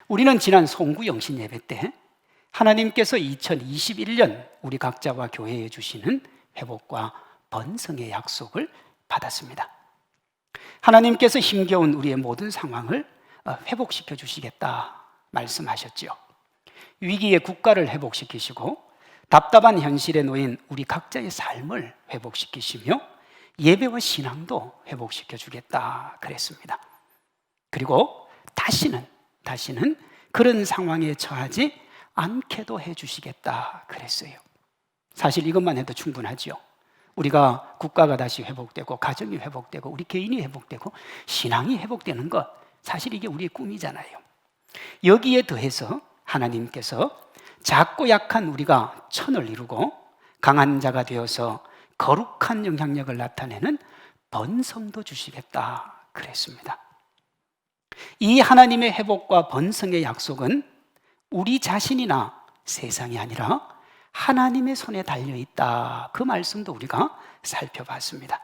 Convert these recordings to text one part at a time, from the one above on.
우리는 지난 송구영신 예배 때 하나님께서 2021년 우리 각자와 교회에 주시는 회복과 번성의 약속을 받았습니다. 하나님께서 힘겨운 우리의 모든 상황을 회복시켜 주시겠다 말씀하셨죠. 위기의 국가를 회복시키시고 답답한 현실에 놓인 우리 각자의 삶을 회복시키시며 예배와 신앙도 회복시켜 주겠다 그랬습니다. 그리고 다시는 그런 상황에 처하지 않게도 해주시겠다 그랬어요. 사실 이것만 해도 충분하죠. 우리가 국가가 다시 회복되고 가정이 회복되고 우리 개인이 회복되고 신앙이 회복되는 것, 사실 이게 우리의 꿈이잖아요. 여기에 더해서 하나님께서 작고 약한 우리가 천을 이루고 강한 자가 되어서 거룩한 영향력을 나타내는 번성도 주시겠다 그랬습니다. 이 하나님의 회복과 번성의 약속은 우리 자신이나 세상이 아니라 하나님의 손에 달려있다, 그 말씀도 우리가 살펴봤습니다.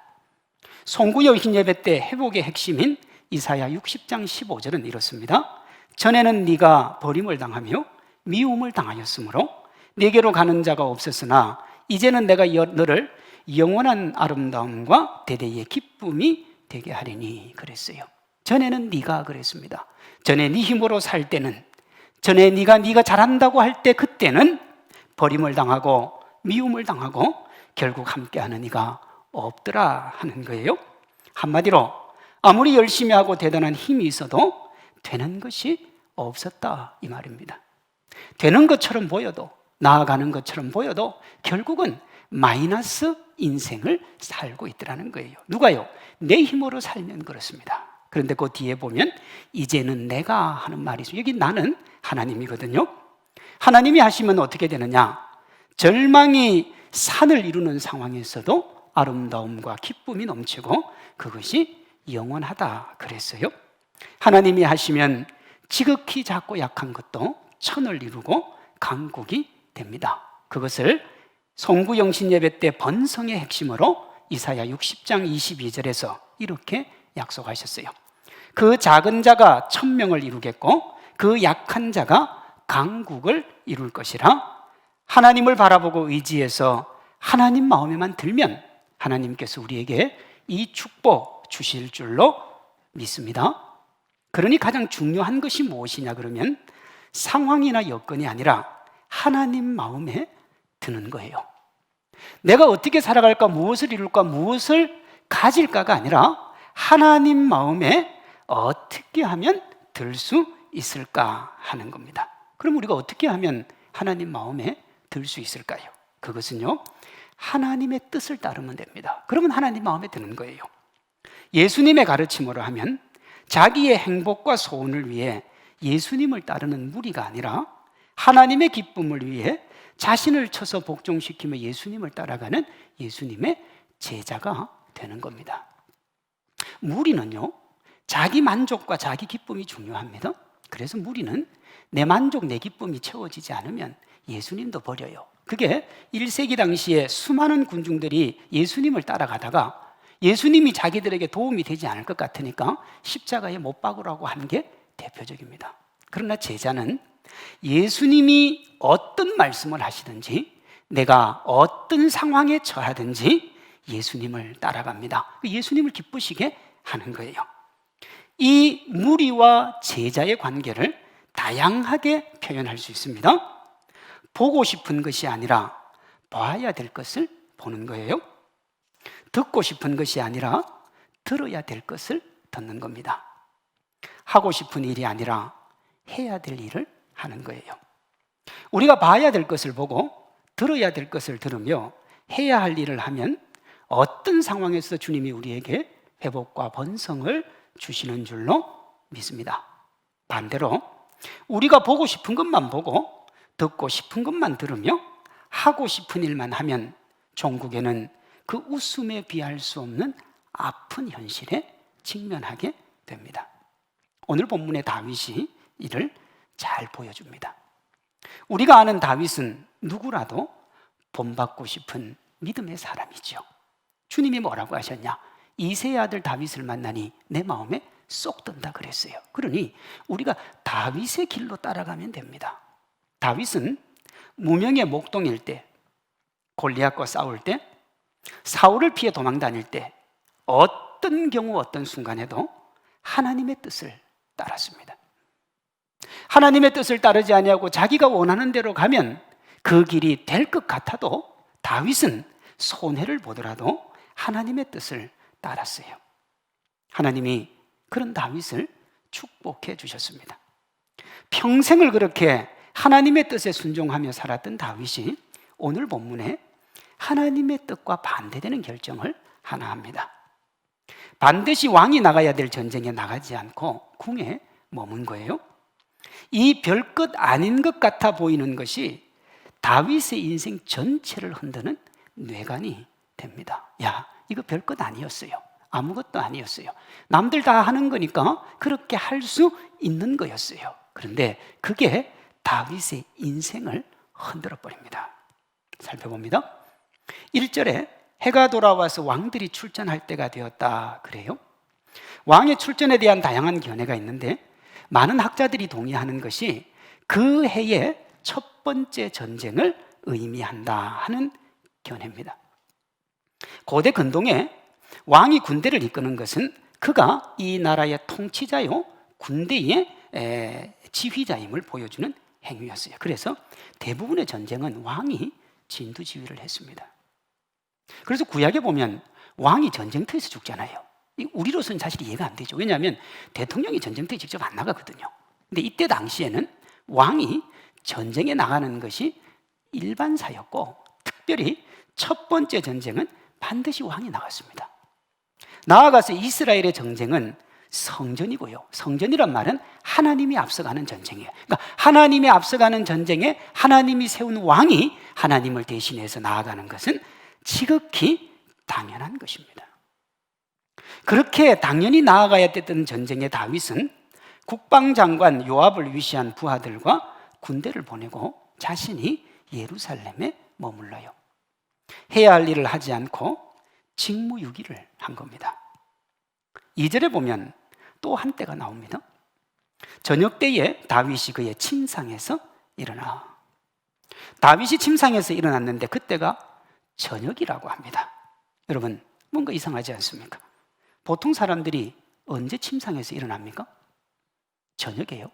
송구여신 예배 때 회복의 핵심인 이사야 60장 15절은 이렇습니다. 전에는 네가 버림을 당하며 미움을 당하였으므로 네게로 가는 자가 없었으나 이제는 내가 너를 영원한 아름다움과 대대의 기쁨이 되게 하리니 그랬어요. 전에는 네가 그랬습니다. 전에 네 힘으로 살 때는, 전에 네가 잘한다고 할 때 그때는 버림을 당하고 미움을 당하고 결국 함께하는 네가 없더라 하는 거예요. 한마디로 아무리 열심히 하고 대단한 힘이 있어도 되는 것이 없었다 이 말입니다. 되는 것처럼 보여도, 나아가는 것처럼 보여도 결국은 마이너스 인생을 살고 있더라는 거예요. 누가요? 내 힘으로 살면 그렇습니다. 그런데 그 뒤에 보면 이제는 내가 하는 말이 있어요. 여기 나는 하나님이거든요. 하나님이 하시면 어떻게 되느냐? 절망이 산을 이루는 상황에서도 아름다움과 기쁨이 넘치고 그것이 영원하다 그랬어요. 하나님이 하시면 지극히 작고 약한 것도 천을 이루고 강국이 됩니다. 그것을 송구영신 예배 때 번성의 핵심으로 이사야 60장 22절에서 이렇게 약속하셨어요. 그 작은 자가 천명을 이루겠고 그 약한 자가 강국을 이룰 것이라. 하나님을 바라보고 의지해서 하나님 마음에만 들면 하나님께서 우리에게 이 축복 주실 줄로 믿습니다. 그러니 가장 중요한 것이 무엇이냐 그러면 상황이나 여건이 아니라 하나님 마음에 드는 거예요. 내가 어떻게 살아갈까, 무엇을 이룰까, 무엇을 가질까가 아니라 하나님 마음에 어떻게 하면 들 수 있을까 하는 겁니다. 그럼 우리가 어떻게 하면 하나님 마음에 들 수 있을까요? 그것은요, 하나님의 뜻을 따르면 됩니다. 그러면 하나님 마음에 드는 거예요. 예수님의 가르침으로 하면 자기의 행복과 소원을 위해 예수님을 따르는 무리가 아니라 하나님의 기쁨을 위해 자신을 쳐서 복종시키며 예수님을 따라가는 예수님의 제자가 되는 겁니다. 무리는요, 자기 만족과 자기 기쁨이 중요합니다. 그래서 무리는 내 만족, 내 기쁨이 채워지지 않으면 예수님도 버려요. 그게 1세기 당시에 수많은 군중들이 예수님을 따라가다가 예수님이 자기들에게 도움이 되지 않을 것 같으니까 십자가에 못 박으라고 한 게 대표적입니다. 그러나 제자는 예수님이 어떤 말씀을 하시든지 내가 어떤 상황에 처하든지 예수님을 따라갑니다. 예수님을 기쁘시게 하는 거예요. 이 무리와 제자의 관계를 다양하게 표현할 수 있습니다. 보고 싶은 것이 아니라 봐야 될 것을 보는 거예요. 듣고 싶은 것이 아니라 들어야 될 것을 듣는 겁니다. 하고 싶은 일이 아니라 해야 될 일을 하는 거예요. 우리가 봐야 될 것을 보고 들어야 될 것을 들으며 해야 할 일을 하면 어떤 상황에서 주님이 우리에게 회복과 번성을 주시는 줄로 믿습니다. 반대로 우리가 보고 싶은 것만 보고 듣고 싶은 것만 들으며 하고 싶은 일만 하면 종국에는 그 웃음에 비할 수 없는 아픈 현실에 직면하게 됩니다. 오늘 본문의 다윗이 이를 잘 보여줍니다. 우리가 아는 다윗은 누구라도 본받고 싶은 믿음의 사람이죠. 주님이 뭐라고 하셨냐? 이새의 아들 다윗을 만나니 내 마음에 쏙 든다 그랬어요. 그러니 우리가 다윗의 길로 따라가면 됩니다. 다윗은 무명의 목동일 때, 골리앗과 싸울 때, 사울을 피해 도망 다닐 때 어떤 경우 어떤 순간에도 하나님의 뜻을 따랐습니다. 하나님의 뜻을 따르지 아니하고 자기가 원하는 대로 가면 그 길이 될 것 같아도 다윗은 손해를 보더라도 하나님의 뜻을 따랐어요. 하나님이 그런 다윗을 축복해 주셨습니다. 평생을 그렇게 하나님의 뜻에 순종하며 살았던 다윗이 오늘 본문에 하나님의 뜻과 반대되는 결정을 하나 합니다. 반드시 왕이 나가야 될 전쟁에 나가지 않고 궁에 머문 거예요. 이 별것 아닌 것 같아 보이는 것이 다윗의 인생 전체를 흔드는 뇌관이 됩니다. 야, 이거 별것 아니었어요. 아무것도 아니었어요. 남들 다 하는 거니까 그렇게 할 수 있는 거였어요. 그런데 그게 다윗의 인생을 흔들어 버립니다. 살펴봅니다. 1절에 해가 돌아와서 왕들이 출전할 때가 되었다 그래요. 왕의 출전에 대한 다양한 견해가 있는데 많은 학자들이 동의하는 것이 그 해의 첫 번째 전쟁을 의미한다 하는 견해입니다. 고대 근동에 왕이 군대를 이끄는 것은 그가 이 나라의 통치자요 군대의 지휘자임을 보여주는 행위였어요. 그래서 대부분의 전쟁은 왕이 진두지휘를 했습니다. 그래서 구약에 보면 왕이 전쟁터에서 죽잖아요. 우리로서는 사실 이해가 안 되죠. 왜냐하면 대통령이 전쟁터에 직접 안 나가거든요. 근데 이때 당시에는 왕이 전쟁에 나가는 것이 일반사였고 특별히 첫 번째 전쟁은 반드시 왕이 나갔습니다. 나아가서 이스라엘의 전쟁은 성전이고요. 성전이란 말은 하나님이 앞서가는 전쟁이에요. 그러니까 하나님이 앞서가는 전쟁에 하나님이 세운 왕이 하나님을 대신해서 나아가는 것은 지극히 당연한 것입니다. 그렇게 당연히 나아가야 됐던 전쟁의 다윗은 국방장관 요압을 위시한 부하들과 군대를 보내고 자신이 예루살렘에 머물러요. 해야 할 일을 하지 않고 직무유기를 한 겁니다. 2절에 보면 또 한때가 나옵니다. 저녁 때에 다윗이 그의 침상에서 일어나. 다윗이 침상에서 일어났는데 그때가 저녁이라고 합니다. 여러분, 뭔가 이상하지 않습니까? 보통 사람들이 언제 침상에서 일어납니까? 저녁에요?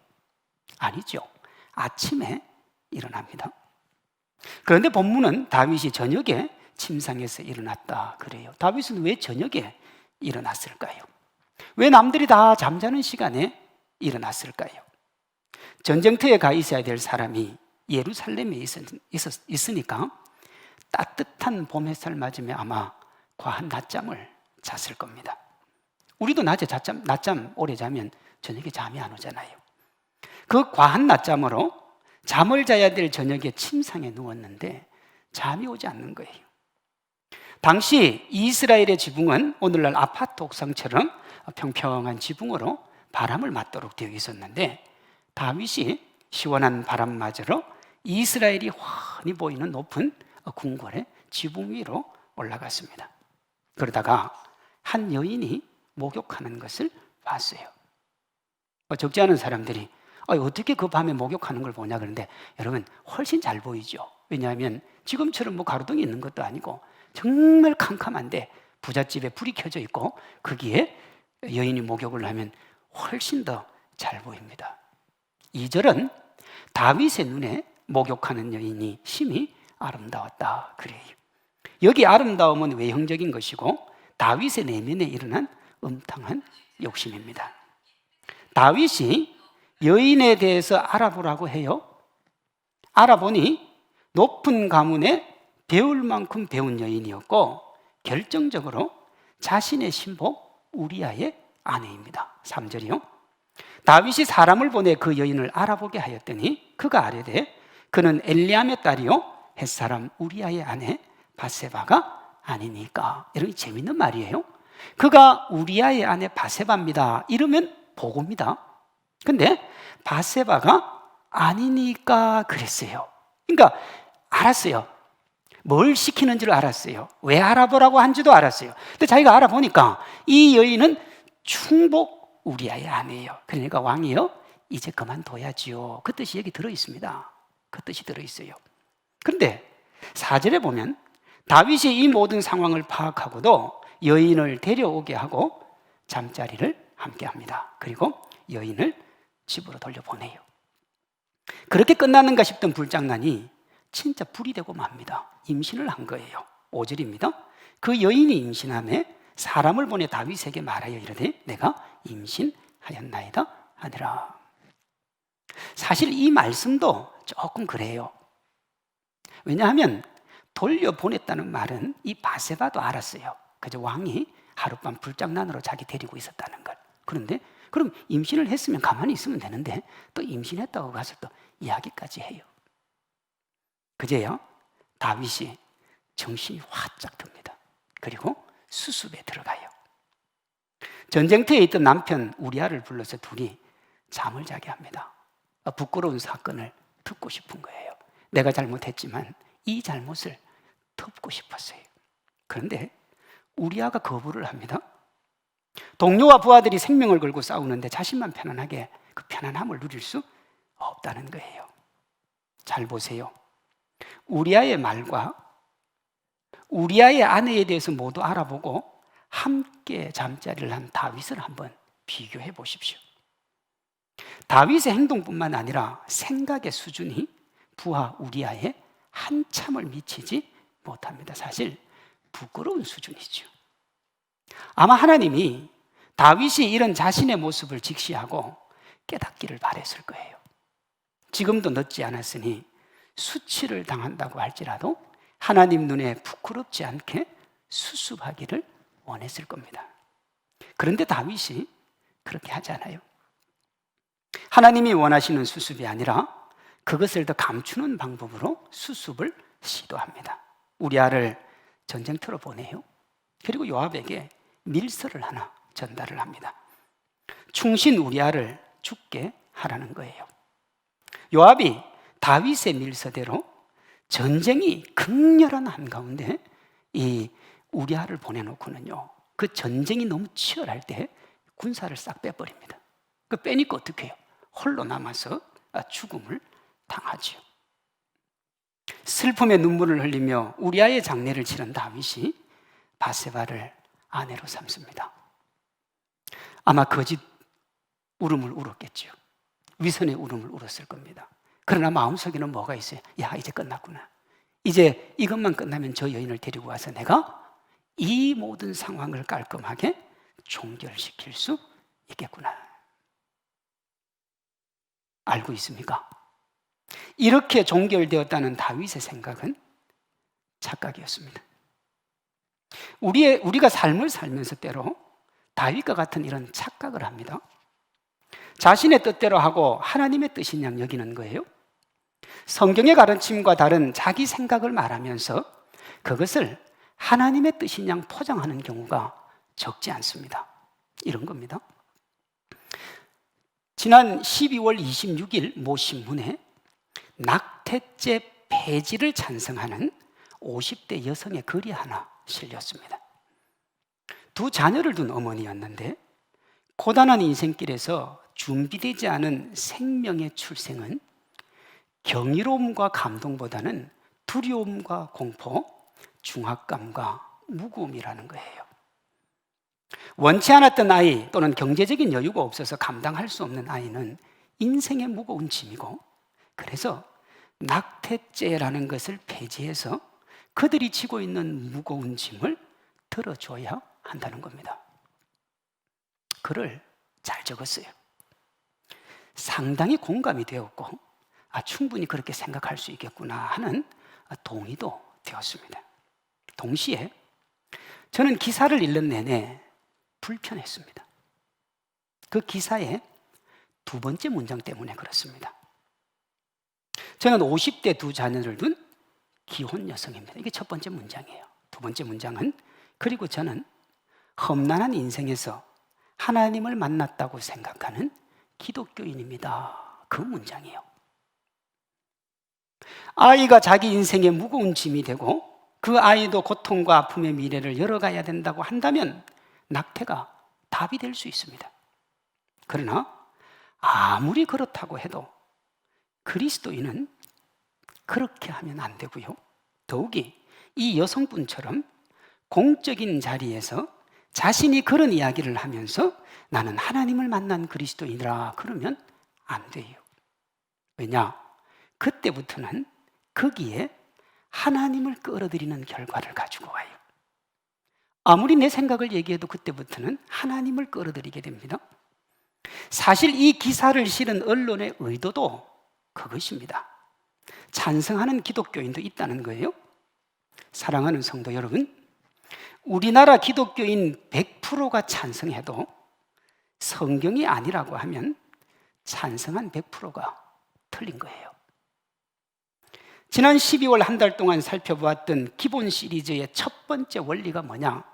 아니죠. 아침에 일어납니다. 그런데 본문은 다윗이 저녁에 침상에서 일어났다 그래요. 다윗은 왜 저녁에 일어났을까요? 왜 남들이 다 잠자는 시간에 일어났을까요? 전쟁터에 가 있어야 될 사람이 예루살렘에 있으니까 따뜻한 봄 햇살 맞으며 아마 과한 낮잠을 잤을 겁니다. 우리도 낮에 낮잠 오래 자면 저녁에 잠이 안 오잖아요. 그 과한 낮잠으로 잠을 자야 될 저녁에 침상에 누웠는데 잠이 오지 않는 거예요. 당시 이스라엘의 지붕은 오늘날 아파트 옥상처럼 평평한 지붕으로 바람을 맞도록 되어 있었는데 다윗이 시원한 바람 맞으러 이스라엘이 환히 보이는 높은 궁궐의 지붕 위로 올라갔습니다. 그러다가 한 여인이 목욕하는 것을 봤어요. 적지 않은 사람들이 어떻게 그 밤에 목욕하는 걸 보냐 그러는데 여러분 훨씬 잘 보이죠. 왜냐하면 지금처럼 뭐 가로등이 있는 것도 아니고 정말 캄캄한데 부잣집에 불이 켜져 있고 거기에 여인이 목욕을 하면 훨씬 더 잘 보입니다. 2절은 다윗의 눈에 목욕하는 여인이 심히 아름다웠다 그래요. 여기 아름다움은 외형적인 것이고 다윗의 내면에 일어난 음탕한 욕심입니다. 다윗이 여인에 대해서 알아보라고 해요. 알아보니 높은 가문에 배울 만큼 배운 여인이었고 결정적으로 자신의 신부 우리아의 아내입니다. 3절이요. 다윗이 사람을 보내 그 여인을 알아보게 하였더니 그가 아뢰되 그는 엘리암의 딸이요 햇사람 우리아의 아내 바세바가 아니니까. 이런 재밌는 말이에요. 그가 우리아의 아내 바세바입니다. 이러면 보고입니다. 근데 바세바가 아니니까 그랬어요. 그러니까 알았어요. 뭘 시키는 줄 알았어요. 왜 알아보라고 한지도 알았어요. 근데 자기가 알아보니까 이 여인은 충복 우리아의 아내예요. 그러니까 왕이요, 이제 그만둬야지요. 그 뜻이 여기 들어있습니다. 그 뜻이 들어있어요. 그런데 4절에 보면 다윗이 이 모든 상황을 파악하고도 여인을 데려오게 하고 잠자리를 함께 합니다. 그리고 여인을 집으로 돌려보내요. 그렇게 끝나는가 싶던 불장난이 진짜 불이 되고 맙니다. 임신을 한 거예요. 5절입니다. 그 여인이 임신하매 사람을 보내 다윗에게 말하여 이르되 내가 임신하였나이다 하니라. 사실 이 말씀도 조금 그래요. 왜냐하면 돌려보냈다는 말은 이 바세바도 알았어요. 그저 왕이 하룻밤 불장난으로 자기 데리고 있었다는 걸. 그런데 그럼 임신을 했으면 가만히 있으면 되는데 또 임신했다고 가서 또 이야기까지 해요. 그제요 다윗이 정신이 화짝 듭니다. 그리고 수습에 들어가요. 전쟁터에 있던 남편 우리아를 불러서 둘이 잠을 자게 합니다. 부끄러운 사건을 듣고 싶은 거예요. 내가 잘못했지만 이 잘못을 덮고 싶었어요. 그런데 우리아가 거부를 합니다. 동료와 부하들이 생명을 걸고 싸우는데 자신만 편안하게 그 편안함을 누릴 수 없다는 거예요. 잘 보세요. 우리아의 말과 우리아의 아내에 대해서 모두 알아보고 함께 잠자리를 한 다윗을 한번 비교해 보십시오. 다윗의 행동뿐만 아니라 생각의 수준이 부하 우리아에 한참을 미치지 못합니다. 사실 부끄러운 수준이죠. 아마 하나님이 다윗이 이런 자신의 모습을 직시하고 깨닫기를 바랬을 거예요. 지금도 늦지 않았으니 수치를 당한다고 할지라도 하나님 눈에 부끄럽지 않게 수습하기를 원했을 겁니다. 그런데 다윗이 그렇게 하지 않아요. 하나님이 원하시는 수습이 아니라 그것을 더 감추는 방법으로 수습을 시도합니다. 우리아를 전쟁터로 보내요. 그리고 요압에게 밀서를 하나 전달을 합니다. 충신 우리아를 죽게 하라는 거예요. 요압이 다윗의 밀서대로 전쟁이 극렬한 한가운데 이 우리아를 보내놓고는요, 그 전쟁이 너무 치열할 때 군사를 싹 빼버립니다. 그 빼니까 어떻게 해요? 홀로 남아서 죽음을 당하지요. 슬픔의 눈물을 흘리며 우리아의 장례를 치른 다윗이 바세바를 아내로 삼습니다. 아마 거짓 울음을 울었겠죠. 위선의 울음을 울었을 겁니다. 그러나 마음속에는 뭐가 있어요? 야, 이제 끝났구나. 이제 이것만 끝나면 저 여인을 데리고 와서 내가 이 모든 상황을 깔끔하게 종결시킬 수 있겠구나. 알고 있습니까? 이렇게 종결되었다는 다윗의 생각은 착각이었습니다. 우리가 삶을 살면서 때로 다윗과 같은 이런 착각을 합니다. 자신의 뜻대로 하고 하나님의 뜻인 양 여기는 거예요. 성경의 가르침과 다른 자기 생각을 말하면서 그것을 하나님의 뜻인 양 포장하는 경우가 적지 않습니다. 이런 겁니다. 지난 12월 26일 모 신문에 낙태죄 폐지를 찬성하는 50대 여성의 글이 하나 실렸습니다. 두 자녀를 둔 어머니였는데 고단한 인생길에서 준비되지 않은 생명의 출생은 경이로움과 감동보다는 두려움과 공포, 중압감과 무거움이라는 거예요. 원치 않았던 아이 또는 경제적인 여유가 없어서 감당할 수 없는 아이는 인생의 무거운 짐이고, 그래서 낙태죄라는 것을 폐지해서 그들이 지고 있는 무거운 짐을 들어줘야 한다는 겁니다. 글을 잘 적었어요. 상당히 공감이 되었고, 충분히 그렇게 생각할 수 있겠구나 하는 동의도 되었습니다. 동시에 저는 기사를 읽는 내내 불편했습니다. 그 기사의 두 번째 문장 때문에 그렇습니다. 저는 50대 두 자녀를 둔 기혼 여성입니다. 이게 첫 번째 문장이에요. 두 번째 문장은 그리고 저는 험난한 인생에서 하나님을 만났다고 생각하는 기독교인입니다. 그 문장이에요. 아이가 자기 인생의 무거운 짐이 되고 그 아이도 고통과 아픔의 미래를 열어가야 된다고 한다면 낙태가 답이 될 수 있습니다. 그러나 아무리 그렇다고 해도 그리스도인은 그렇게 하면 안 되고요. 더욱이 이 여성분처럼 공적인 자리에서 자신이 그런 이야기를 하면서 나는 하나님을 만난 그리스도인이라 그러면 안 돼요. 왜냐? 그때부터는 거기에 하나님을 끌어들이는 결과를 가지고 와요. 아무리 내 생각을 얘기해도 그때부터는 하나님을 끌어들이게 됩니다. 사실 이 기사를 실은 언론의 의도도 그것입니다. 찬성하는 기독교인도 있다는 거예요. 사랑하는 성도 여러분, 우리나라 기독교인 100%가 찬성해도 성경이 아니라고 하면 찬성한 100%가 틀린 거예요. 지난 12월 한 달 동안 살펴보았던 기본 시리즈의 첫 번째 원리가 뭐냐?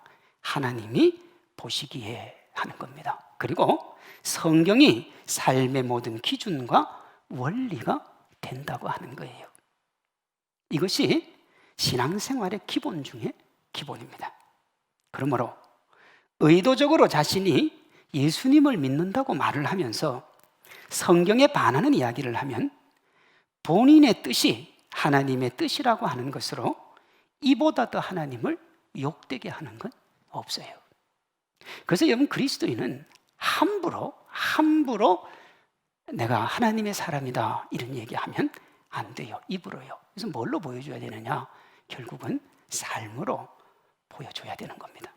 하나님이 보시기에 하는 겁니다. 그리고 성경이 삶의 모든 기준과 원리가 된다고 하는 거예요. 이것이 신앙생활의 기본 중에 기본입니다. 그러므로 의도적으로 자신이 예수님을 믿는다고 말을 하면서 성경에 반하는 이야기를 하면 본인의 뜻이 하나님의 뜻이라고 하는 것으로 이보다 더 하나님을 욕되게 하는 건 없어요. 그래서 여러분, 그리스도인은 함부로 내가 하나님의 사람이다 이런 얘기하면 안 돼요. 입으로요. 그래서 뭘로 보여줘야 되느냐? 결국은 삶으로 보여줘야 되는 겁니다.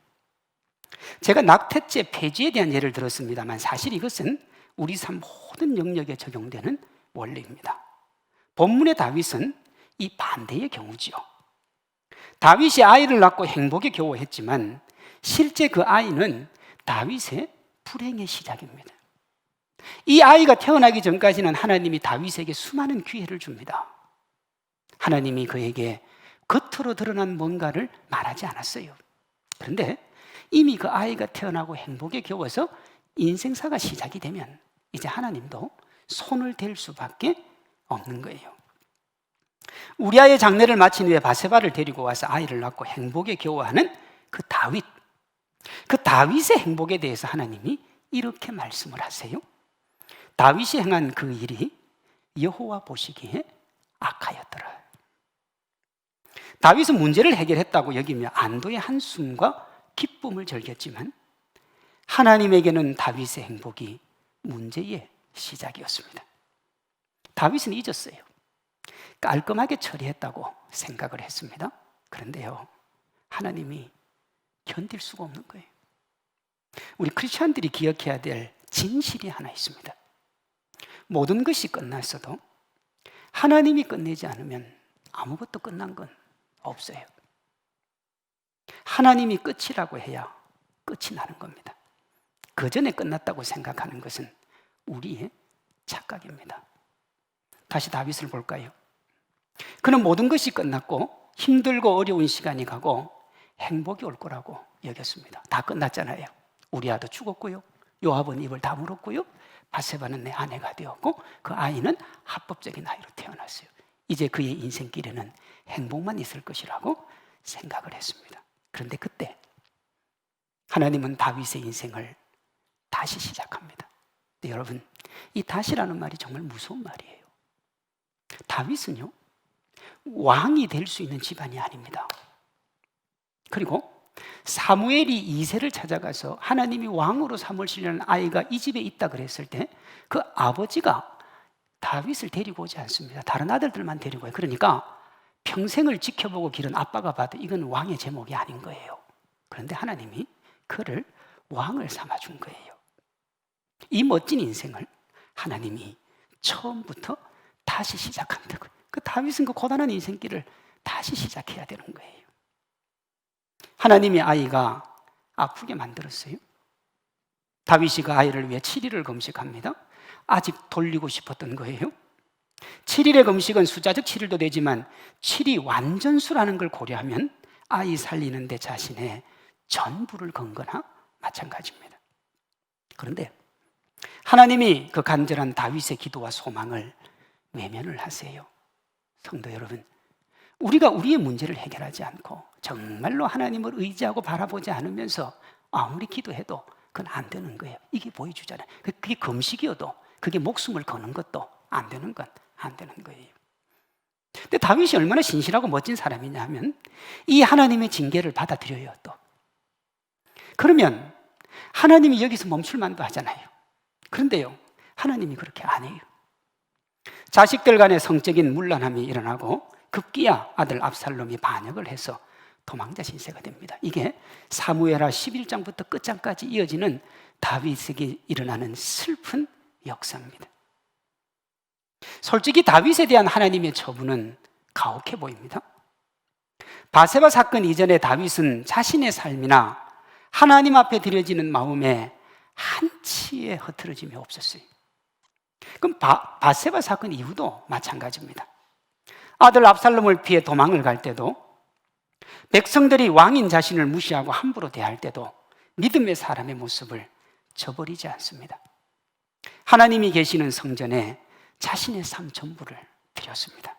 제가 낙태죄 폐지에 대한 예를 들었습니다만 사실 이것은 우리 삶 모든 영역에 적용되는 원리입니다. 본문의 다윗은 이 반대의 경우지요. 다윗이 아이를 낳고 행복에 겨워했지만 실제 그 아이는 다윗의 불행의 시작입니다. 이 아이가 태어나기 전까지는 하나님이 다윗에게 수많은 기회를 줍니다. 하나님이 그에게 겉으로 드러난 뭔가를 말하지 않았어요. 그런데 이미 그 아이가 태어나고 행복에 겨워서 인생사가 시작이 되면 이제 하나님도 손을 댈 수밖에 없는 거예요. 우리아의 장례를 마친 후에 바세바를 데리고 와서 아이를 낳고 행복에 겨워하는 그 다윗, 그 다윗의 행복에 대해서 하나님이 이렇게 말씀을 하세요. 다윗이 행한 그 일이 여호와 보시기에 악하였더라. 다윗은 문제를 해결했다고 여기며 안도의 한숨과 기쁨을 즐겼지만 하나님에게는 다윗의 행복이 문제의 시작이었습니다. 다윗은 잊었어요. 깔끔하게 처리했다고 생각을 했습니다. 그런데요, 하나님이 견딜 수가 없는 거예요. 우리 크리스천들이 기억해야 될 진실이 하나 있습니다. 모든 것이 끝났어도 하나님이 끝내지 않으면 아무것도 끝난 건 없어요. 하나님이 끝이라고 해야 끝이 나는 겁니다. 그 전에 끝났다고 생각하는 것은 우리의 착각입니다. 다시 다윗을 볼까요? 그는 모든 것이 끝났고 힘들고 어려운 시간이 가고 행복이 올 거라고 여겼습니다. 다 끝났잖아요. 우리아도 죽었고요, 요압은 입을 다물었고요, 바세바는 내 아내가 되었고 그 아이는 합법적인 아이로 태어났어요. 이제 그의 인생길에는 행복만 있을 것이라고 생각을 했습니다. 그런데 그때 하나님은 다윗의 인생을 다시 시작합니다. 근데 여러분, 이 다시라는 말이 정말 무서운 말이에요. 다윗은요, 왕이 될 수 있는 집안이 아닙니다. 그리고 사무엘이 이새를 찾아가서 하나님이 왕으로 삼으시려는 아이가 이 집에 있다 그랬을 때 그 아버지가 다윗을 데리고 오지 않습니다. 다른 아들들만 데리고 와요. 그러니까 평생을 지켜보고 기른 아빠가 봐도 이건 왕의 제목이 아닌 거예요. 그런데 하나님이 그를 왕을 삼아준 거예요. 이 멋진 인생을 하나님이 처음부터 다시 시작한다고. 그 다윗은 그 고단한 인생길을 다시 시작해야 되는 거예요. 하나님이 아이가 아프게 만들었어요. 다윗이 그 아이를 위해 7일을 금식합니다. 아직 돌리고 싶었던 거예요. 7일의 금식은 숫자적 7일도 되지만 7이 완전수라는 걸 고려하면 아이 살리는 데 자신의 전부를 건 거나 마찬가지입니다. 그런데 하나님이 그 간절한 다윗의 기도와 소망을 외면을 하세요. 성도 여러분, 우리가 우리의 문제를 해결하지 않고 정말로 하나님을 의지하고 바라보지 않으면서 아무리 기도해도 그건 안 되는 거예요. 이게 보여주잖아요. 그게 금식이어도, 그게 목숨을 거는 것도 안 되는 건 안 되는 거예요. 근데 다윗이 얼마나 신실하고 멋진 사람이냐 하면 이 하나님의 징계를 받아들여요. 또 그러면 하나님이 여기서 멈출 만도 하잖아요. 그런데요, 하나님이 그렇게 안 해요. 자식들 간의 성적인 문란함이 일어나고 급기야 아들 압살롬이 반역을 해서 도망자 신세가 됩니다. 이게 사무엘하 11장부터 끝장까지 이어지는 다윗에게 일어나는 슬픈 역사입니다. 솔직히 다윗에 대한 하나님의 처분은 가혹해 보입니다. 바세바 사건 이전에 다윗은 자신의 삶이나 하나님 앞에 드려지는 마음에 한치의 흐트러짐이 없었어요. 그럼 바세바 사건 이후도 마찬가지입니다. 아들 압살롬을 피해 도망을 갈 때도, 백성들이 왕인 자신을 무시하고 함부로 대할 때도 믿음의 사람의 모습을 저버리지 않습니다. 하나님이 계시는 성전에 자신의 삶 전부를 드렸습니다.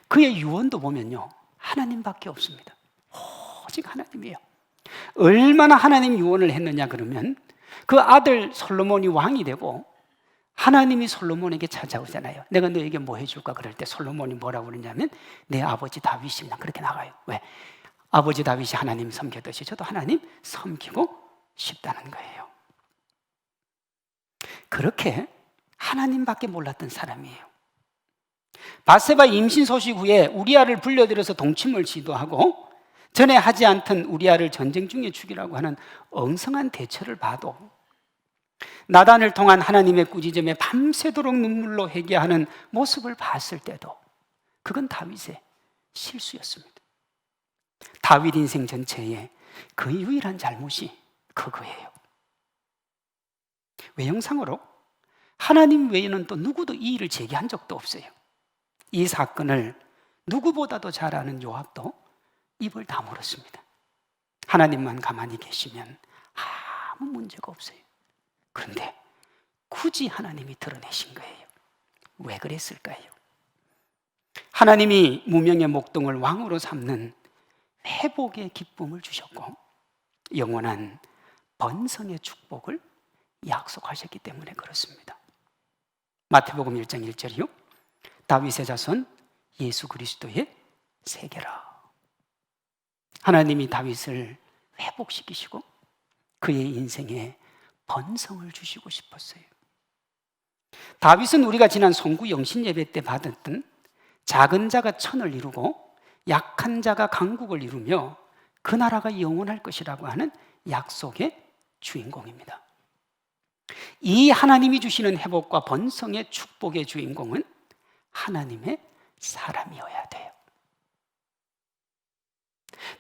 그의 유언도 보면요, 하나님밖에 없습니다. 오직 하나님이에요. 얼마나 하나님 유언을 했느냐 그러면 그 아들 솔로몬이 왕이 되고 하나님이 솔로몬에게 찾아오잖아요. 내가 너에게 뭐 해줄까? 그럴 때 솔로몬이 뭐라고 그러냐면 내 아버지 다윗입니다. 그렇게 나가요. 왜? 아버지 다윗이 하나님 섬겼듯이 저도 하나님 섬기고 싶다는 거예요. 그렇게 하나님밖에 몰랐던 사람이에요. 바세바 임신 소식 후에 우리아를 불려들여서 동침을 시도하고 전에 하지 않던 우리아를 전쟁 중에 죽이라고 하는 엉성한 대처를 봐도, 나단을 통한 하나님의 꾸짖음에 밤새도록 눈물로 회개하는 모습을 봤을 때도 그건 다윗의 실수였습니다. 다윗 인생 전체에 그 유일한 잘못이 그거예요. 외형상으로 하나님 외에는 또 누구도 이 일을 제기한 적도 없어요. 이 사건을 누구보다도 잘 아는 요압도 입을 다물었습니다. 하나님만 가만히 계시면 아무 문제가 없어요. 그런데 굳이 하나님이 드러내신 거예요. 왜 그랬을까요? 하나님이 무명의 목동을 왕으로 삼는 회복의 기쁨을 주셨고 영원한 번성의 축복을 약속하셨기 때문에 그렇습니다. 마태복음 1장 1절이요, 다윗의 자손 예수 그리스도의 세계라. 하나님이 다윗을 회복시키시고 그의 인생에 번성을 주시고 싶었어요. 다윗은 우리가 지난 송구 영신 예배 때 받았던 작은 자가 천을 이루고 약한 자가 강국을 이루며 그 나라가 영원할 것이라고 하는 약속의 주인공입니다. 이 하나님이 주시는 회복과 번성의 축복의 주인공은 하나님의 사람이어야 돼요.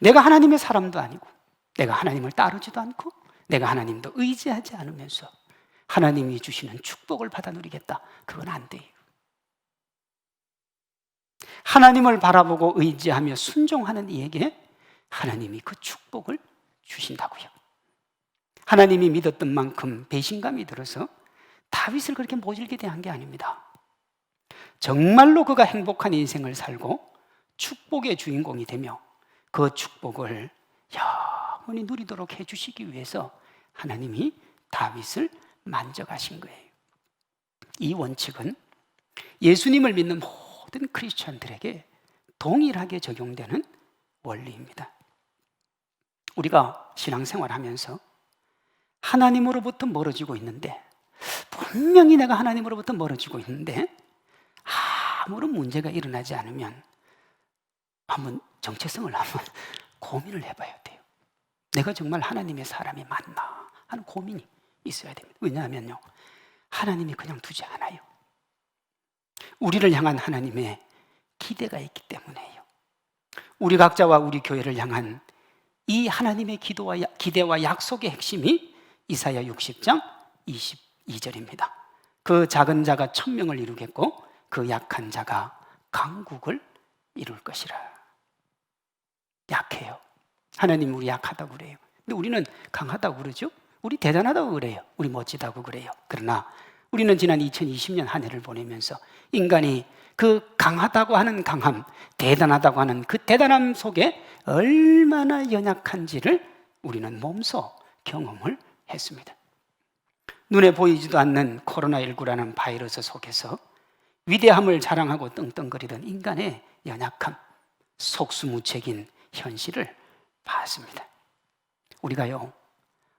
내가 하나님의 사람도 아니고 내가 하나님을 따르지도 않고 내가 하나님도 의지하지 않으면서 하나님이 주시는 축복을 받아 누리겠다, 그건 안 돼요. 하나님을 바라보고 의지하며 순종하는 이에게 하나님이 그 축복을 주신다고요. 하나님이 믿었던 만큼 배신감이 들어서 다윗을 그렇게 모질게 대한 게 아닙니다. 정말로 그가 행복한 인생을 살고 축복의 주인공이 되며 그 축복을 영원히 누리도록 해주시기 위해서 하나님이 다윗을 만져가신 거예요. 이 원칙은 예수님을 믿는 모든 크리스천들에게 동일하게 적용되는 원리입니다. 우리가 신앙생활하면서 하나님으로부터 멀어지고 있는데, 분명히 내가 하나님으로부터 멀어지고 있는데 아무런 문제가 일어나지 않으면 한번 정체성을 한번 고민을 해봐야 돼요. 내가 정말 하나님의 사람이 맞나 하는 고민이 있어야 됩니다. 왜냐하면요, 하나님이 그냥 두지 않아요. 우리를 향한 하나님의 기대가 있기 때문에요. 우리 각자와 우리 교회를 향한 이 하나님의 기대와 약속의 핵심이 이사야 60장 22절입니다. 그 작은 자가 천명을 이루겠고 그 약한 자가 강국을 이룰 것이라. 약해요. 하나님 우리 약하다고 그래요. 근데 우리는 강하다고 그러죠. 우리 대단하다고 그래요. 우리 멋지다고 그래요. 그러나 우리는 지난 2020년 한 해를 보내면서 인간이 그 강하다고 하는 강함, 대단하다고 하는 그 대단함 속에 얼마나 연약한지를 우리는 몸소 경험을 했습니다. 눈에 보이지도 않는 코로나19라는 바이러스 속에서 위대함을 자랑하고 떵떵거리던 인간의 연약함, 속수무책인 현실을 봤습니다. 우리가요,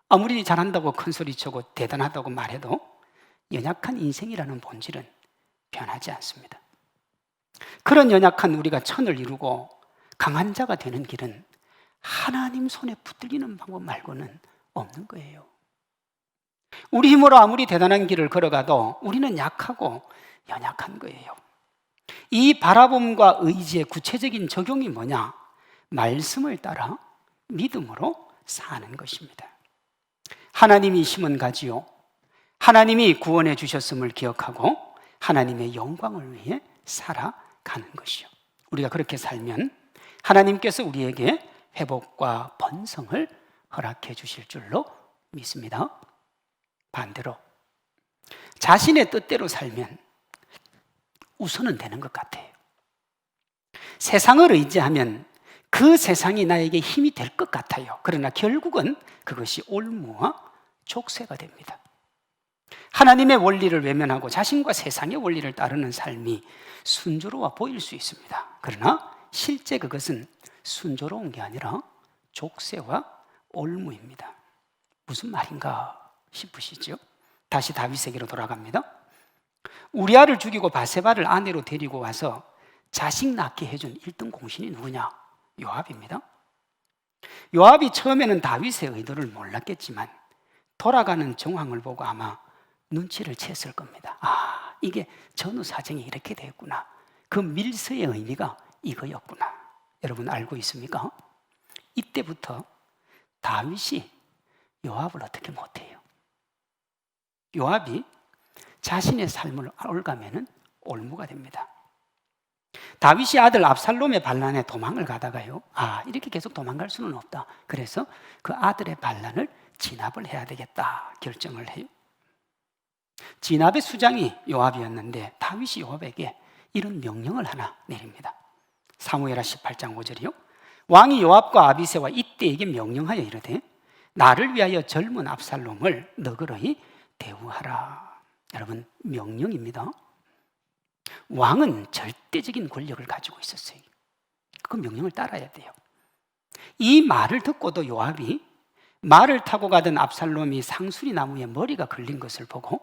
아무리 잘한다고 큰소리치고 대단하다고 말해도 연약한 인생이라는 본질은 변하지 않습니다. 그런 연약한 우리가 천을 이루고 강한 자가 되는 길은 하나님 손에 붙들리는 방법 말고는 없는 거예요. 우리 힘으로 아무리 대단한 길을 걸어가도 우리는 약하고 연약한 거예요. 이 바라봄과 의지의 구체적인 적용이 뭐냐? 말씀을 따라 믿음으로 사는 것입니다. 하나님이 심은 가지요, 하나님이 구원해 주셨음을 기억하고 하나님의 영광을 위해 살아가는 것이요, 우리가 그렇게 살면 하나님께서 우리에게 회복과 번성을 허락해 주실 줄로 믿습니다. 반대로 자신의 뜻대로 살면 우선은 되는 것 같아요. 세상을 의지하면 그 세상이 나에게 힘이 될 것 같아요. 그러나 결국은 그것이 올무와 족쇄가 됩니다. 하나님의 원리를 외면하고 자신과 세상의 원리를 따르는 삶이 순조로워 보일 수 있습니다. 그러나 실제 그것은 순조로운 게 아니라 족쇄와 올무입니다. 무슨 말인가 싶으시죠? 다시 다윗에게로 돌아갑니다. 우리아를 죽이고 바세바를 아내로 데리고 와서 자식 낳게 해준 1등 공신이 누구냐? 요압입니다. 요압이 처음에는 다윗의 의도를 몰랐겠지만 돌아가는 정황을 보고 아마 눈치를 챘을 겁니다. 아, 이게 전후 사정이 이렇게 됐구나. 그 밀서의 의미가 이거였구나. 여러분 알고 있습니까? 이때부터 다윗이 요압을 어떻게 못해요? 요압이 자신의 삶을 올가면은 올무가 됩니다. 다윗이 아들 압살롬의 반란에 도망을 가다가요, 아, 이렇게 계속 도망갈 수는 없다. 그래서 그 아들의 반란을 진압을 해야 되겠다 결정을 해요. 진압의 수장이 요압이었는데 다윗이 요압에게 이런 명령을 하나 내립니다. 사무엘하 18장 5절이요. 왕이 요압과 아비새와 이때에게 명령하여 이르되 나를 위하여 젊은 압살롬을 너그러이 대우하라. 여러분, 명령입니다. 왕은 절대적인 권력을 가지고 있었어요. 그 명령을 따라야 돼요. 이 말을 듣고도 요압이 말을 타고 가던 압살롬이 상수리 나무에 머리가 걸린 것을 보고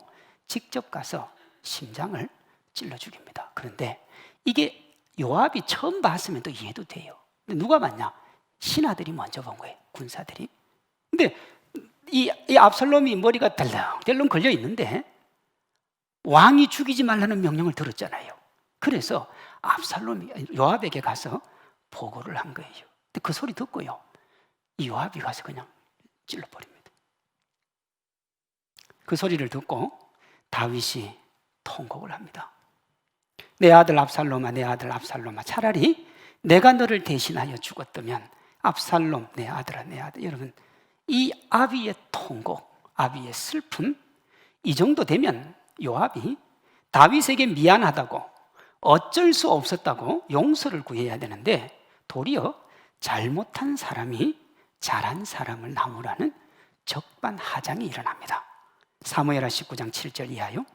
직접 가서 심장을 찔러 죽입니다. 그런데 이게 요압이 처음 봤으면 또 이해도 돼요. 근데 누가 봤냐? 신하들이 먼저 본 거예요, 군사들이. 근데 이 압살롬이 머리가 덜렁덜렁 걸려 있는데 왕이 죽이지 말라는 명령을 들었잖아요. 그래서 압살롬이 요압에게 가서 보고를 한 거예요. 근데 그 소리 듣고요, 이 요압이 가서 그냥 찔러버립니다. 그 소리를 듣고 다윗이 통곡을 합니다. 내 아들 압살롬아, 내 아들 압살롬아, 차라리 내가 너를 대신하여 죽었다면 압살롬, 내 아들아, 내 아들. 여러분, 이 아비의 통곡, 아비의 슬픔, 이 정도 되면 요압이 다윗에게 미안하다고, 어쩔 수 없었다고 용서를 구해야 되는데 도리어 잘못한 사람이 잘한 사람을 나무라는 적반하장이 일어납니다. 사무엘하 19장 7절 이하요.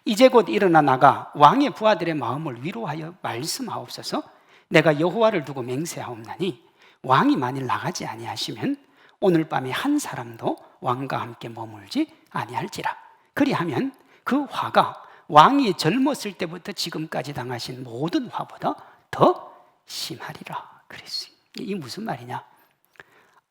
이제 곧 일어나 나가 왕의 부하들의 마음을 위로하여 말씀하옵소서. 내가 여호와를 두고 맹세하옵나니 왕이 만일 나가지 아니하시면 오늘 밤에 한 사람도 왕과 함께 머물지 아니할지라. 그리하면 그 화가 왕이 젊었을 때부터 지금까지 당하신 모든 화보다 더 심하리라 그랬어요. 이게 무슨 말이냐?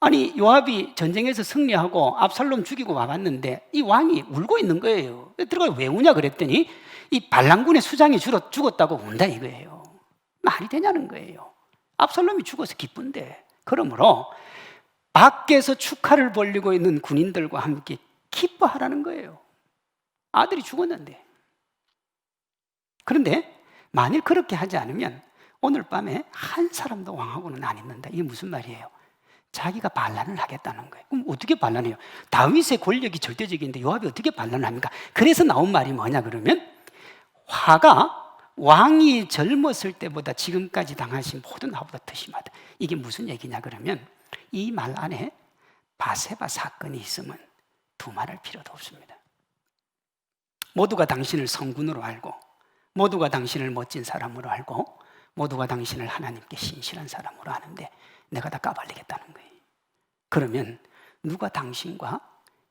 아니, 요압이 전쟁에서 승리하고 압살롬 죽이고 와봤는데 이 왕이 울고 있는 거예요. 들어가 왜 우냐 그랬더니 이 반란군의 수장이 죽었다고 운다 이거예요. 말이 되냐는 거예요. 압살롬이 죽어서 기쁜데. 그러므로 밖에서 축하를 벌이고 있는 군인들과 함께 기뻐하라는 거예요. 아들이 죽었는데. 그런데 만일 그렇게 하지 않으면 오늘 밤에 한 사람도 왕하고는 안 있는다. 이게 무슨 말이에요? 자기가 반란을 하겠다는 거예요. 그럼 어떻게 반란해요? 다윗의 권력이 절대적인데 요압이 어떻게 반란을 합니까? 그래서 나온 말이 뭐냐 그러면 화가 왕이 젊었을 때보다 지금까지 당하신 모든 화보다 더 심하다. 이게 무슨 얘기냐 그러면 이 말 안에 바세바 사건이 있으면 두말할 필요도 없습니다. 모두가 당신을 성군으로 알고, 모두가 당신을 멋진 사람으로 알고, 모두가 당신을 하나님께 신실한 사람으로 아는데 내가 다 까발리겠다는 거예요. 그러면 누가 당신과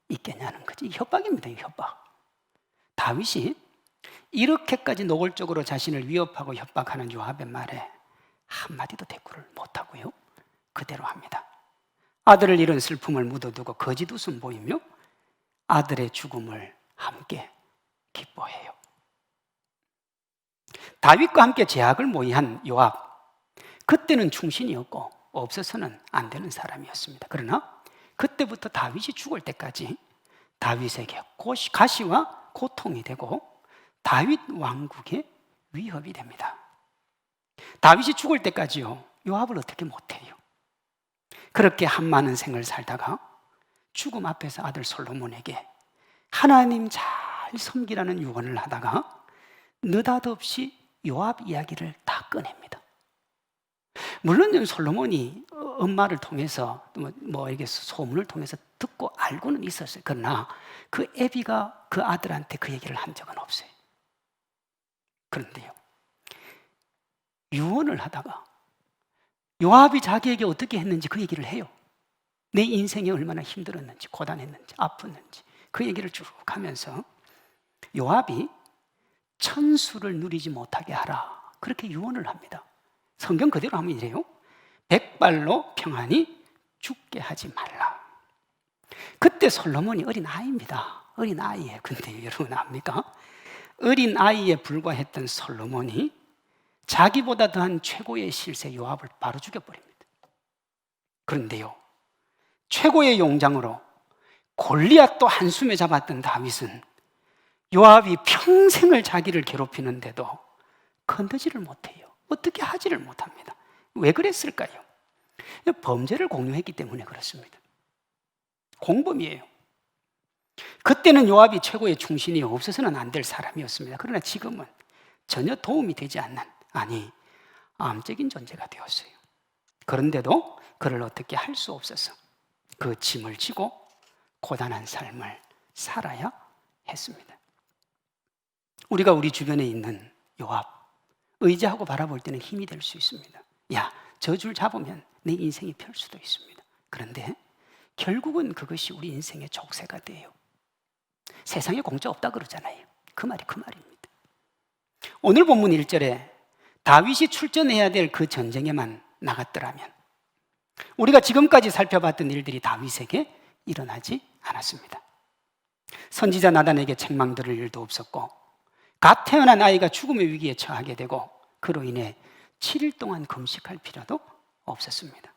있겠냐는 거지. 협박입니다. 협박. 다윗이 이렇게까지 노골적으로 자신을 위협하고 협박하는 요압의 말에 한마디도 대꾸를 못하고요, 그대로 합니다. 아들을 잃은 슬픔을 묻어두고 거짓 웃음 보이며 아들의 죽음을 함께 기뻐해요. 다윗과 함께 제약을 모의한 요압, 그때는 충신이었고 없어서는 안 되는 사람이었습니다. 그러나 그때부터 다윗이 죽을 때까지 다윗에게 가시와 고통이 되고 다윗 왕국의 위협이 됩니다. 다윗이 죽을 때까지요, 요압을 어떻게 못해요? 그렇게 한많은 생을 살다가 죽음 앞에서 아들 솔로몬에게 하나님 잘 섬기라는 유언을 하다가 느닷없이 요압 이야기를 다 꺼냅니다. 물론 솔로몬이 엄마를 통해서 이렇게 소문을 통해서 듣고 알고는 있었어요. 그러나 그 애비가 그 아들한테 그 얘기를 한 적은 없어요. 그런데요, 유언을 하다가 요압이 자기에게 어떻게 했는지 그 얘기를 해요. 내 인생이 얼마나 힘들었는지, 고단했는지, 아팠는지 그 얘기를 쭉 하면서 요압이 천수를 누리지 못하게 하라, 그렇게 유언을 합니다. 성경 그대로 하면 이래요. 백발로 평안히 죽게 하지 말라. 그때 솔로몬이 어린 아이입니다. 어린 아이예요. 근데 여러분 압니까? 어린 아이에 불과했던 솔로몬이 자기보다 더한 최고의 실세 요압을 바로 죽여버립니다. 그런데요, 최고의 용장으로 골리앗도 한숨에 잡았던 다윗은 요압이 평생을 자기를 괴롭히는데도 건드지를 못해요. 어떻게 하지를 못합니다. 왜 그랬을까요? 범죄를 공유했기 때문에 그렇습니다. 공범이에요. 그때는 요압이 최고의 충신이 없어서는 안 될 사람이었습니다. 그러나 지금은 전혀 도움이 되지 않는, 아니 암적인 존재가 되었어요. 그런데도 그를 어떻게 할 수 없어서 그 짐을 지고 고단한 삶을 살아야 했습니다. 우리가 우리 주변에 있는 요압, 의지하고 바라볼 때는 힘이 될 수 있습니다. 야, 저 줄 잡으면 내 인생이 펼 수도 있습니다. 그런데 결국은 그것이 우리 인생의 족쇄가 돼요. 세상에 공짜 없다 그러잖아요. 그 말이 그 말입니다. 오늘 본문 1절에 다윗이 출전해야 될 그 전쟁에만 나갔더라면 우리가 지금까지 살펴봤던 일들이 다윗에게 일어나지 않았습니다. 선지자 나단에게 책망 들을 일도 없었고 갓 태어난 아이가 죽음의 위기에 처하게 되고 그로 인해 7일 동안 금식할 필요도 없었습니다.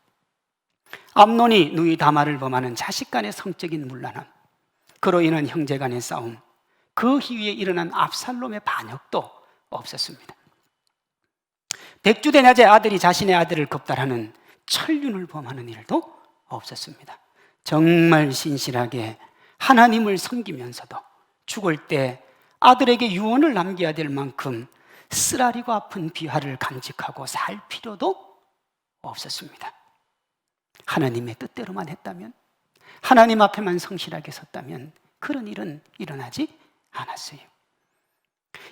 암논이 누이 다말을 범하는 자식 간의 성적인 문란함, 그로 인한 형제 간의 싸움, 그 희위에 일어난 압살롬의 반역도 없었습니다. 백주대낮에 아들이 자신의 아들을 겁탈하는 천륜을 범하는 일도 없었습니다. 정말 신실하게 하나님을 섬기면서도 죽을 때 아들에게 유언을 남겨야 될 만큼 쓰라리고 아픈 비화를 간직하고 살 필요도 없었습니다. 하나님의 뜻대로만 했다면, 하나님 앞에만 성실하게 섰다면 그런 일은 일어나지 않았어요.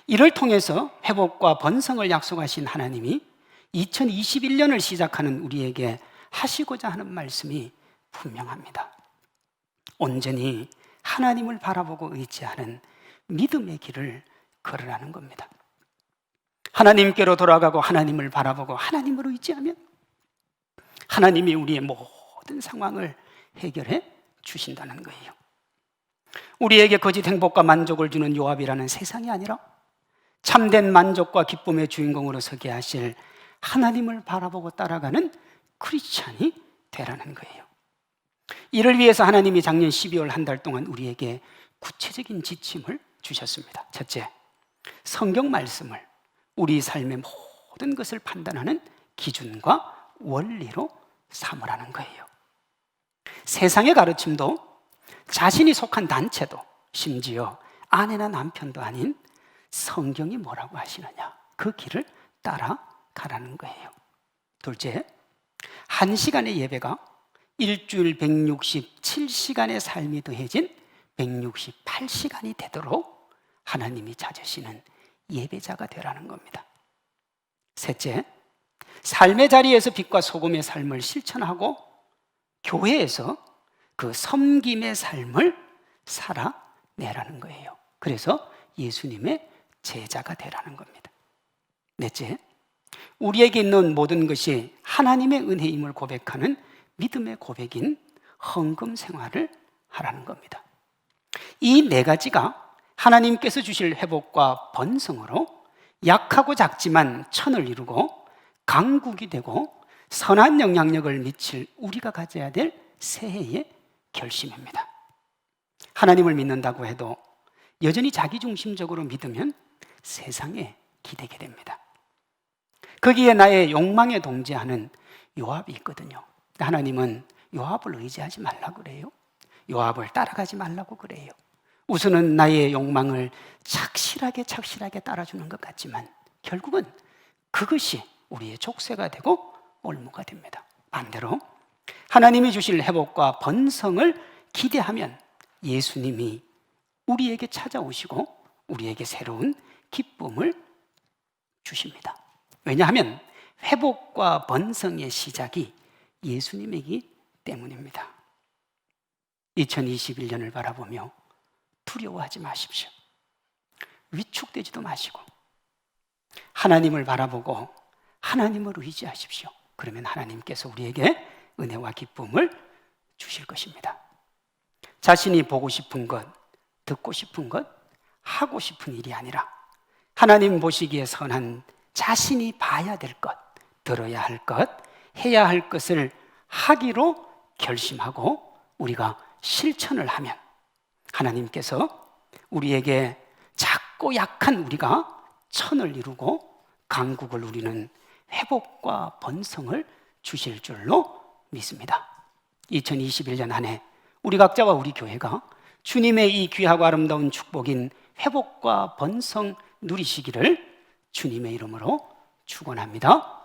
이를 통해서 회복과 번성을 약속하신 하나님이 2021년을 시작하는 우리에게 하시고자 하는 말씀이 분명합니다. 온전히 하나님을 바라보고 의지하는 믿음의 길을 걸으라는 겁니다. 하나님께로 돌아가고 하나님을 바라보고 하나님을 의지하면 하나님이 우리의 모든 상황을 해결해 주신다는 거예요. 우리에게 거짓 행복과 만족을 주는 요압이라는 세상이 아니라 참된 만족과 기쁨의 주인공으로 서게 하실 하나님을 바라보고 따라가는 크리스찬이 되라는 거예요. 이를 위해서 하나님이 작년 12월 한 달 동안 우리에게 구체적인 지침을 주셨습니다. 첫째, 성경 말씀을 우리 삶의 모든 것을 판단하는 기준과 원리로 삼으라는 거예요. 세상의 가르침도 자신이 속한 단체도 심지어 아내나 남편도 아닌 성경이 뭐라고 하시느냐, 그 길을 따라가라는 거예요. 둘째, 1시간의 예배가 일주일 167시간의 삶이 더해진 168시간이 되도록 하나님이 찾으시는 예배자가 되라는 겁니다. 셋째, 삶의 자리에서 빛과 소금의 삶을 실천하고 교회에서 그 섬김의 삶을 살아내라는 거예요. 그래서 예수님의 제자가 되라는 겁니다. 넷째, 우리에게 있는 모든 것이 하나님의 은혜임을 고백하는 믿음의 고백인 헌금 생활을 하라는 겁니다. 이 네 가지가 하나님께서 주실 회복과 번성으로 약하고 작지만 천을 이루고 강국이 되고 선한 영향력을 미칠 우리가 가져야 될 새해의 결심입니다. 하나님을 믿는다고 해도 여전히 자기중심적으로 믿으면 세상에 기대게 됩니다. 거기에 나의 욕망에 동제하는 요압이 있거든요. 하나님은 요압을 의지하지 말라고 그래요. 요압을 따라가지 말라고 그래요. 우선은 나의 욕망을 착실하게 따라주는 것 같지만 결국은 그것이 우리의 족쇄가 되고 올무가 됩니다. 반대로 하나님이 주실 회복과 번성을 기대하면 예수님이 우리에게 찾아오시고 우리에게 새로운 기쁨을 주십니다. 왜냐하면 회복과 번성의 시작이 예수님이기 때문입니다. 2021년을 바라보며 두려워하지 마십시오. 위축되지도 마시고 하나님을 바라보고 하나님을 의지하십시오. 그러면 하나님께서 우리에게 은혜와 기쁨을 주실 것입니다. 자신이 보고 싶은 것, 듣고 싶은 것, 하고 싶은 일이 아니라 하나님 보시기에 선한 자신이 봐야 될 것, 들어야 할 것, 해야 할 것을 하기로 결심하고 우리가 실천을 하면 하나님께서 우리에게 작고 약한 우리가 천을 이루고 강국을 누리는 회복과 번성을 주실 줄로 믿습니다. 2021년 한 해 우리 각자와 우리 교회가 주님의 이 귀하고 아름다운 축복인 회복과 번성 누리시기를 주님의 이름으로 축원합니다.